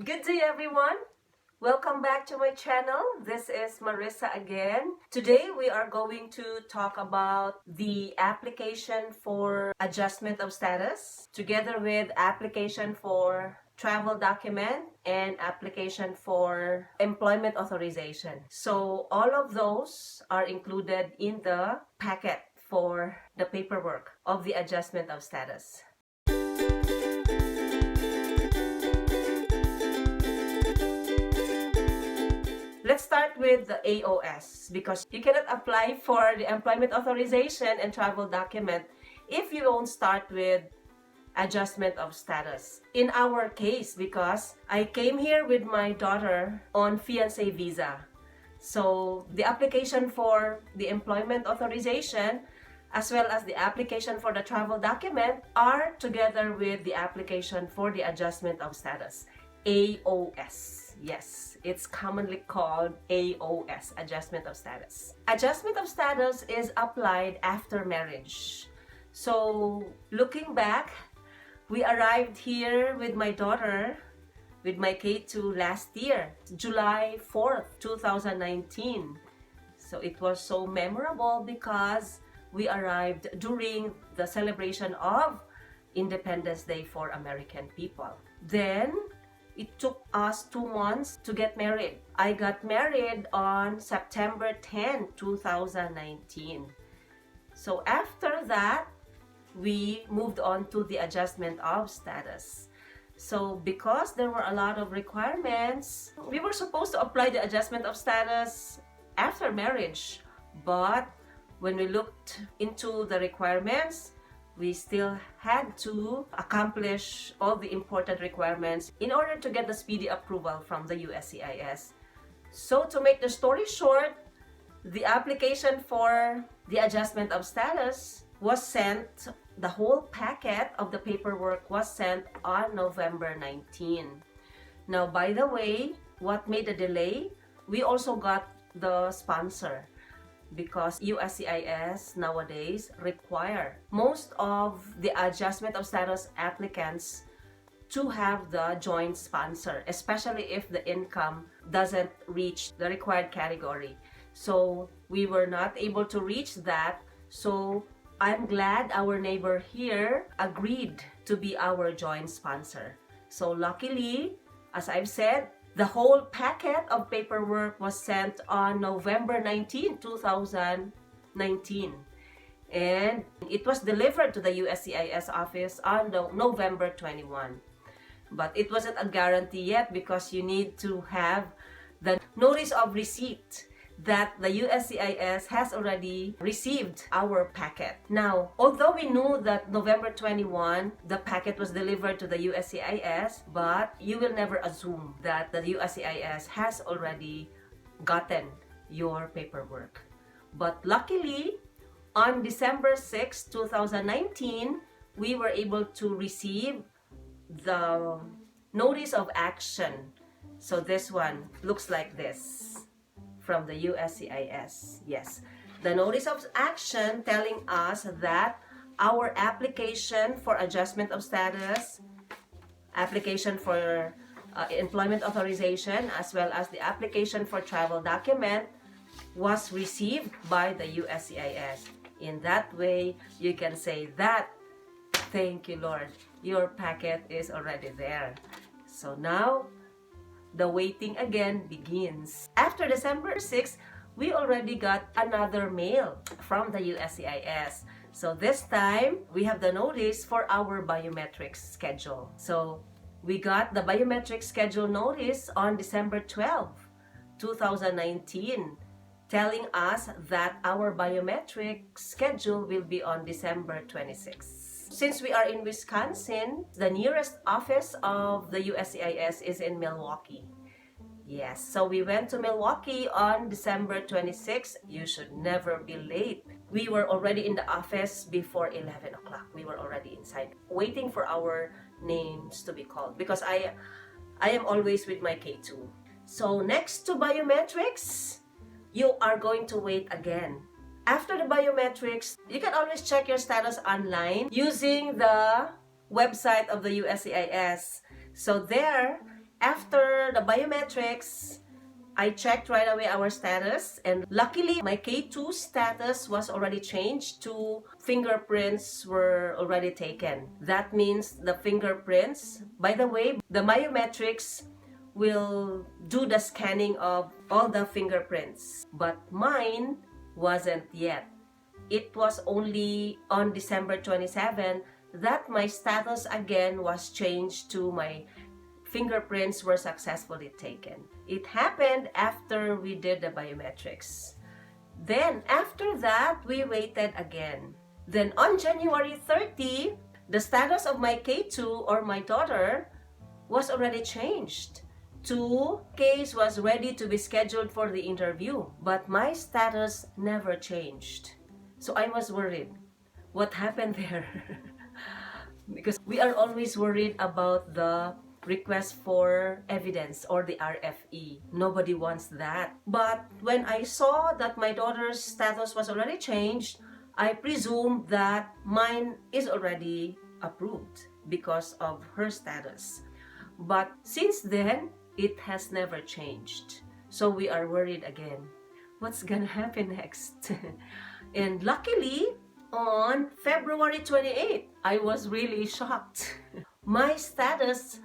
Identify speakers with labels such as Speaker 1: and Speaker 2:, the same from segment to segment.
Speaker 1: Good day everyone! Welcome back to my channel. This is Marissa again. Today we are going to talk about the application for adjustment of status together with application for travel document and application for employment authorization. So all of those are included in the packet for the paperwork of the adjustment of status. Let's start with the AOS because you cannot apply for the employment authorization and travel document if you don't start with adjustment of status. In our case, because I came here with my daughter on fiancée visa. So the application for the employment authorization as well as the application for the travel document are together with the application for the adjustment of status. AOS. Yes, it's commonly called AOS, Adjustment of Status. Adjustment of status is applied after marriage. So, looking back, we arrived here with my daughter, with my K2 last year, July 4th, 2019. So, it was so memorable because we arrived during the celebration of Independence Day for American people. Then, it took us 2 months to get married. I got married on September 10, 2019. So after that, we moved on to the adjustment of status. So because there were a lot of requirements, we were supposed to apply the adjustment of status after marriage. But when we looked into the requirements, we still had to accomplish all the important requirements in order to get the speedy approval from the USCIS. So to make the story short, the application for the adjustment of status was sent, the whole packet of the paperwork was sent on November 19. Now, by the way, what made the delay? We also got the sponsor, because USCIS nowadays require most of the adjustment of status applicants to have the joint sponsor, especially if the income doesn't reach the required category. So we were not able to reach that. So I'm glad our neighbor here agreed to be our joint sponsor. So luckily, as I've said, the whole packet of paperwork was sent on November 19, 2019. And it was delivered to the USCIS office on November 21. But it wasn't a guarantee yet because you need to have the notice of receipt that the USCIS has already received our packet. Now, although we knew that November 21, the packet was delivered to the USCIS, but you will never assume that the USCIS has already gotten your paperwork. But luckily, on December 6, 2019, we were able to receive the notice of action. So this one looks like this from the USCIS. Yes, the notice of action telling us that our application for adjustment of status, application for employment authorization, as well as the application for travel document was received by the USCIS. In that way, you can say that, thank you, Lord, your packet is already there. So now, the waiting again begins. After December 6, we already got another mail from the USCIS. So this time, we have the notice for our biometric schedule. So we got the biometric schedule notice on December 12, 2019, telling us that our biometric schedule will be on December 26. Since we are in Wisconsin, the nearest office of the USCIS is in Milwaukee. Yes, so we went to Milwaukee on December 26. You should never be late. We were already in the office before 11 o'clock. We were already inside, waiting for our names to be called because I am always with my K2. So next to biometrics, you are going to wait again. After the biometrics, you can always check your status online using the website of the USCIS. So there, After the biometrics, I checked right away our status, and luckily my K2 status was already changed to fingerprints were already taken. That means the fingerprints, by the way, the biometrics will do the scanning of all the fingerprints, but mine wasn't yet. It was only on December 27 that my status again was changed to my fingerprints were successfully taken. It happened after we did the biometrics. Then after that, we waited again. Then on January 30, the status of my K2 or my daughter was already changed to case was ready to be scheduled for the interview, but my status never changed. So I was worried. What happened there? Because we are always worried about the request for evidence or the RFE. Nobody wants that. But when I saw that my daughter's status was already changed, I presumed that mine is already approved because of her status. But since then, it has never changed. So we are worried again. What's gonna happen next? And luckily, on February 28th, I was really shocked. My status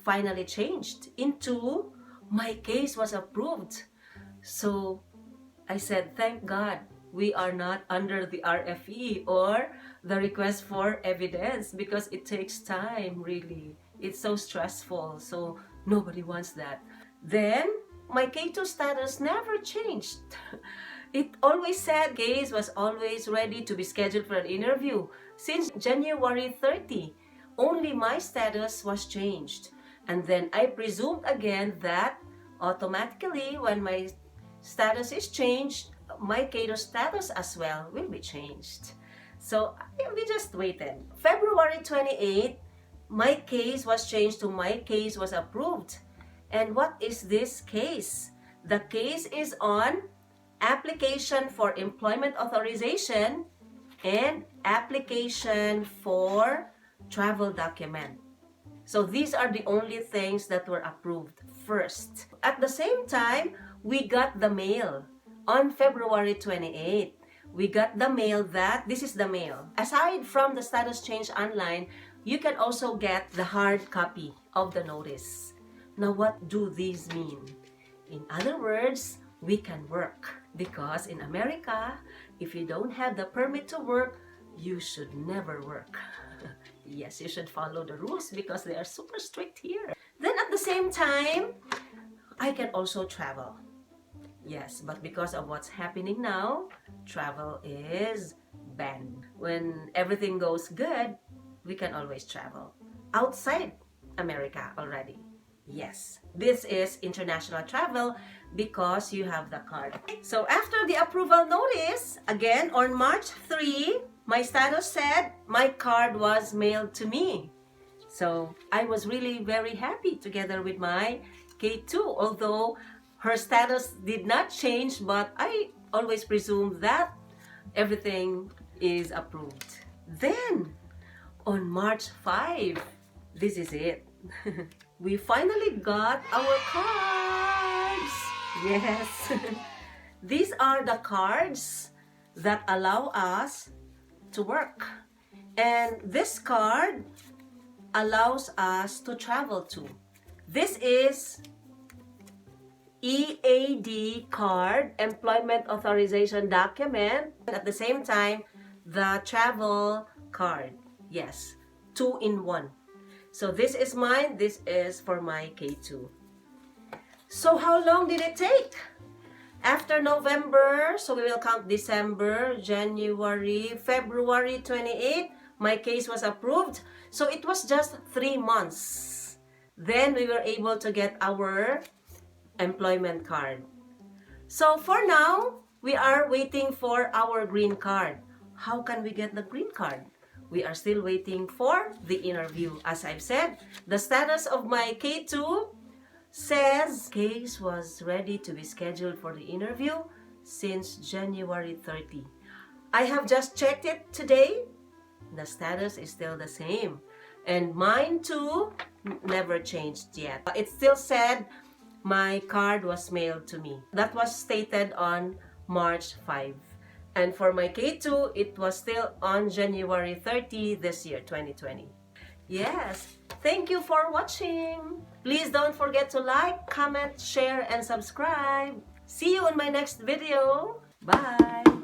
Speaker 1: finally changed into my case was approved. So I said, thank God we are not under the RFE or the request for evidence, because it takes time, really. It's so stressful, so nobody wants that. Then my K2 status never changed. It always said case was always ready to be scheduled for an interview since January 30. Only my status was changed. And then I presumed again that automatically when my status is changed, my K2 status as well will be changed. So we just waited. February 28th, my case was changed to my case was approved. And what is this case? The case is on application for employment authorization and application for travel document. So these are the only things that were approved first. At the same time, we got the mail on February 28th. We got the mail that, this is the mail. Aside from the status change online, you can also get the hard copy of the notice. Now, what do these mean? In other words, we can work. Because in America, if you don't have the permit to work, you should never work. Yes, you should follow the rules because they are super strict here. Then at the same time, I can also travel. Yes, but because of what's happening now, travel is banned. When everything goes good, we can always travel. Outside America already. Yes, this is international travel because you have the card. So after the approval notice, again on March 3, my status said my card was mailed to me. So I was really very happy together with my K2, although her status did not change, but I always presumed that everything is approved. Then on March 5, this is it. We finally got our cards. Yes. These are the cards that allow us to work. And this card allows us to travel to. This is EAD card, Employment Authorization Document. At the same time, the travel card. Yes, 2-in-1. So this is mine, this is for my K2. So how long did it take? After November, so we will count December, January, February 28, my case was approved. So it was just 3 months. Then we were able to get our employment card. So for now, we are waiting for our green card. How can we get the green card? We are still waiting for the interview. As I've said, the status of my K2 says case was ready to be scheduled for the interview since January 30. I have just checked it today. The status is still the same. And mine too, never changed yet. It still said my card was mailed to me. That was stated on March 5. And for my K2, it was still on January 30 this year, 2020. Yes, thank you for watching. Please don't forget to like, comment, share, and subscribe. See you in my next video. Bye!